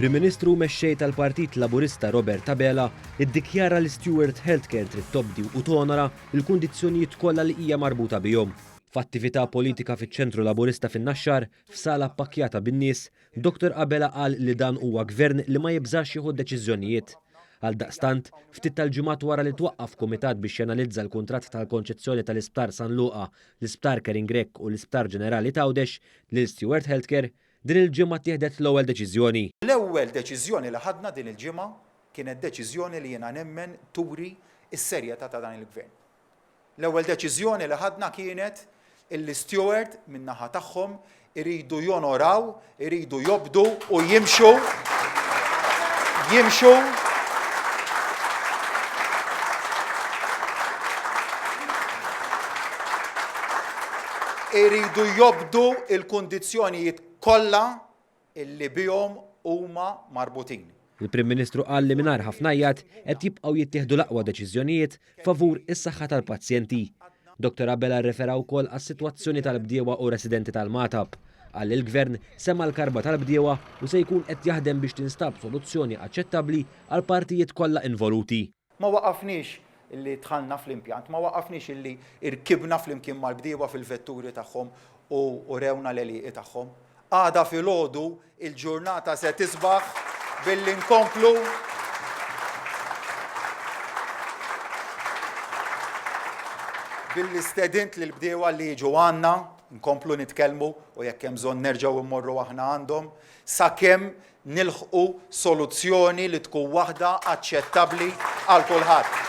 Il-Prim Ministru mexxej tal-Partit Laburista Robert Abela iddikjara li Stewart Healthcare trid tobdi u tonora il-kundizzjonijiet kollha li hija marbuta bihom. F'attività politika fiċ-Ċentru Laburista fin-Naxxar, f'sala ppakkjata bin-nies, Dr. Abela qal li dan huwa gvern li ma jibżax jieħu deċiżjonijiet. Għaldaqstant, ftit tal-ġimgħat wara li twaqqaf kumitat biex janalizza l-kuntratt tal-konċezzjoni tal-Isptar San Luqa, l-Isptar Kering Rek u l-Isptar Ġenerali Tgħawdex lil Stewart Healthcare, din il-ġimgħa tieħdet l-ewwel deċiżjoni. L-ewwel deċiżjoni li ħadna din il-ġimgħa kienet deċiżjoni li jiena nemmen turi s-serjetà ta' dan il-gvern. L-ewwel deċiżjoni li ħadna kienet illi Stewart min-naħa tagħhom iridu jonoraw, iridu jobdu u jimxu iridu jobdu il-kundizzjonijiet kollha illi bihom huma marbutin. Il-Prim Ministru qal li mingħajr ħafna jgħid qed jibqgħu jittieħdu l-aqwa deċiżjonijiet favur is-saħħa tal-pazjenti. Dr. Abela rrefera wkoll għas-sitwazzjoni tal-bdiewa u residenti tal-Matab. Qal il-Gvern semma l-karba tal-bdiewa u se jkun qed jaħdem biex tinstab soluzzjoni aċċettabbli għal partijiet kollha involuti. Ma waqafniex illi tħallna fl-impjant, ma waqafniex illi irkibna fl-imkien mal-bdiewa fil-vetturi tagħhom u rewna l-eliqi tagħhom. Għada filgħodu il-ġurnata se tisbaħ billi nkomplu billi stedint li l-bdiewa li jiġu għandna nkomplu nitkellmu u jekk hemm bżonn nerġgħu immorru aħna għandhom sakemm nilħqu soluzzjoni li tkun waħda aċċettabbli għal kulħadd.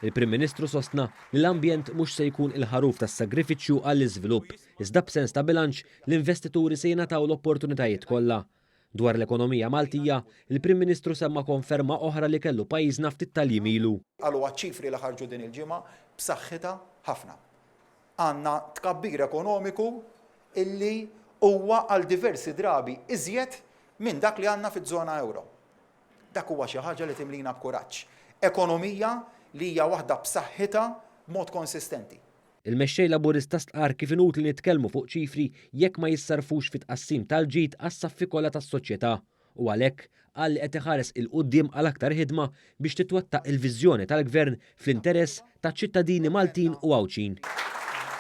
Il-Prim Ministru sostna li l-ambjent mhux se jkun il-ħaruf tas-sagrifiċċju għall-iżvilupp, iżda b'sens ta' bilanċ l-investituri se jingħataw l-opportunitajiet kollha. Dwar l-ekonomija Maltija, il-Prim Ministru semma konferma oħra li kellu pajjiżna ftit tal-jiem ilu. Għallu ċifri li ħarġu din il-ġimgħa b'saħħitha ħafna. Għandna tkabbir ekonomiku illi huwa għal diversi drabi iżjed minn dak li għandna fiż-żona euro. Dak huwa xi ħaġa li timlina b'kuraġġ. Ekonomija li hija waħda b'saħħitha b'mod konsistenti. Il-mexxej Laburista stqar kif inutli nitkellmu fuq ċifri jekk ma jissarfux fit-tqassim tal-ġid għas-saffi kollha tas-soċjetà u għalhekk qal li qed iħares il-quddiem għal aktar ħidma biex titwettaq il-viżjoni tal-Gvern fl-interess taċ-ċittadini Maltin u Għawċin.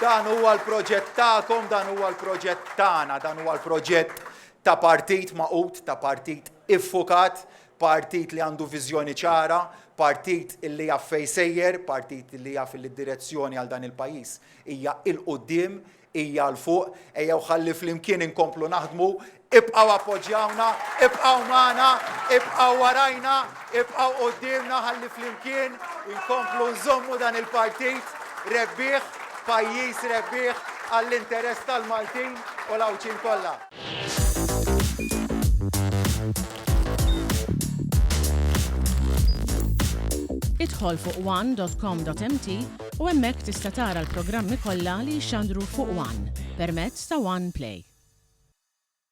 Dan huwa l-proġett tagħkom, dan huwa l-proġett tagħna, dan huwa l-proġett ta' partit maqut, ta' partit iffukat, partit li għandu viżjoni ċara, partit illi jaf fejn sejjer, partit illi jaf il-direzzjoni għal dan il-pajjiż. Hija il-qudiem, hija l-fuq, ejjew ħalli flimkien inkomplu naħdmu, ibqgħu appoġġjawna, ibqgħu magħna, ibqgħu warajna, ibqgħu qudiemna ħalli flimkien inkomplu nżommu dan il-partit rebbieħ, pajjiż rebbieħ għall-interess tal-Maltin u l-Għawċin kollha. Idħol fuq one.com.mt u hemmhekk tista' tara l-programmi kollha li jxandru fuq One permezz ta' One Play.